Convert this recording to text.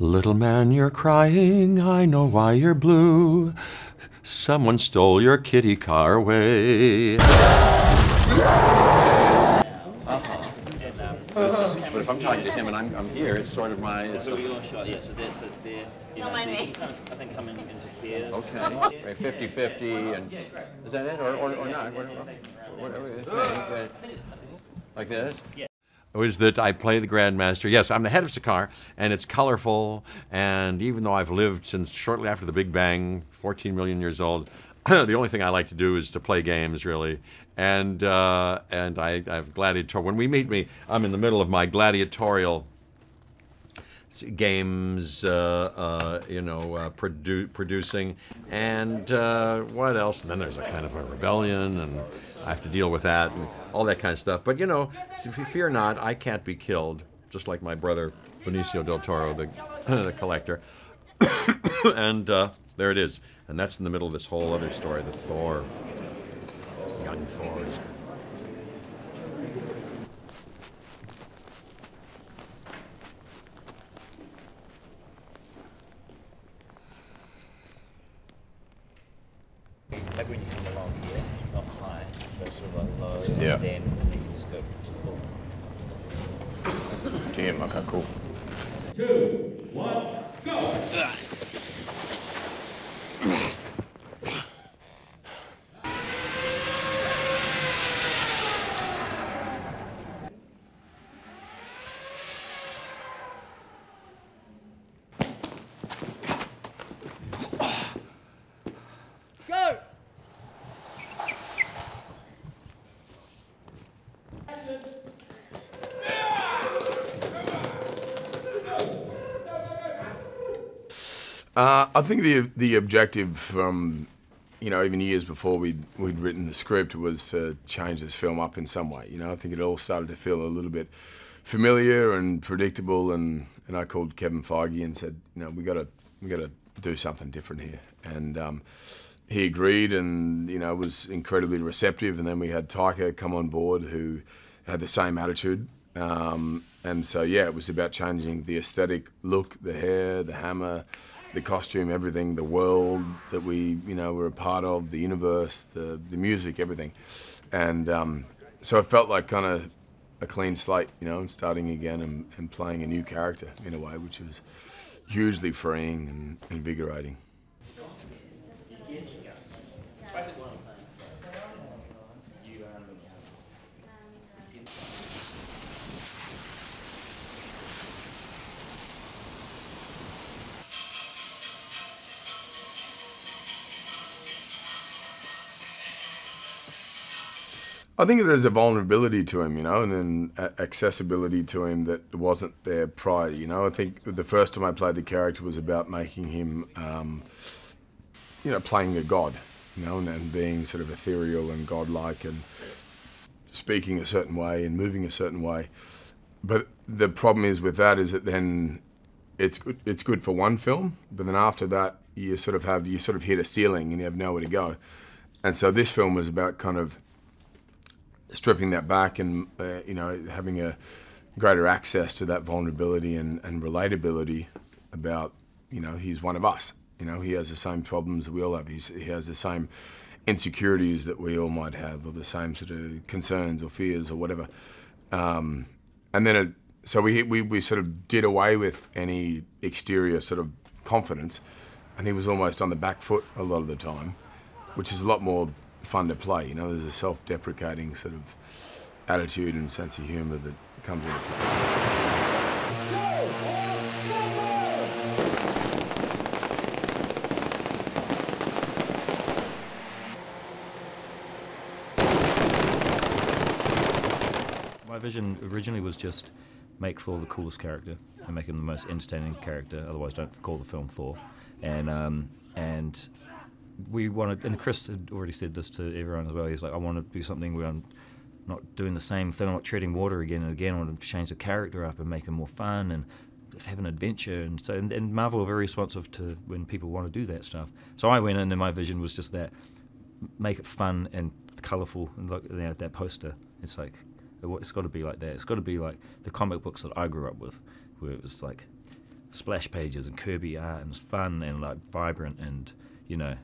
Little man, you're crying, I know why you're blue. Someone stole your kitty car away. But if I'm talking to him and I'm here, it's sort of my... It's your shot, yeah, so it's there. You know, so you can kind of, I think, come into here. Okay, 50-50, and is that it, or not? Like this? Yeah. Was that I play the Grandmaster. Yes, I'm the head of Sakaar, and it's colorful, and even though I've lived since shortly after the Big Bang, 14 million years old, the only thing I like to do is to play games, really. And I've gladiator. When we meet me, I'm in the middle of my gladiatorial games, producing, and what else? And then there's a kind of a rebellion, and I have to deal with that and all that kind of stuff. But you know, fear not, I can't be killed, just like my brother Benicio del Toro, the collector. And there it is, and that's in the middle of this whole other story, the Thor, young Thor. Like when you come along here, not high, but sort of like low, Yeah. and then you can just go cool. Damn, okay, cool. 2, 1, go! Go! I think the objective from, even years before we'd written the script was to change this film up in some way. I think it all started to feel a little bit familiar and predictable, and I called Kevin Feige and said, we got to do something different here. And he agreed, and was incredibly receptive. And then we had Taika come on board, who had the same attitude. And so yeah, it was about changing the aesthetic look, the hair, the hammer, the costume, everything, the world that we, were a part of, the universe, the music, everything. And so it felt like kind of a clean slate, and starting again and playing a new character in a way, which was hugely freeing and invigorating. I think there's a vulnerability to him, and an accessibility to him that wasn't there prior. I think the first time I played the character was about making him, playing a god, and being sort of ethereal and godlike and speaking a certain way and moving a certain way. But the problem is with that is that then it's good for one film, but then after that you sort of hit a ceiling and you have nowhere to go. And so this film was about kind of stripping that back and having a greater access to that vulnerability and relatability about, he's one of us. He has the same problems that we all have. He has the same insecurities that we all might have, or the same sort of concerns or fears or whatever. And then so we sort of did away with any exterior sort of confidence, and he was almost on the back foot a lot of the time, which is a lot more fun to play. There's a self-deprecating sort of attitude and sense of humor that comes into play. My vision originally was just make Thor the coolest character and make him the most entertaining character, otherwise don't call the film Thor. And we wanted, and Chris had already said this to everyone as well, he's like, I want to do something where I'm not doing the same thing, I'm not treading water again and again, I want to change the character up and make him more fun and just have an adventure. And so, and Marvel are very responsive to when people want to do that stuff. So I went in and my vision was just that, make it fun and colourful, and look, that poster, it's like, it's got to be like that. It's got to be like the comic books that I grew up with, where it was like splash pages and Kirby art, and it's fun and like vibrant, and you know,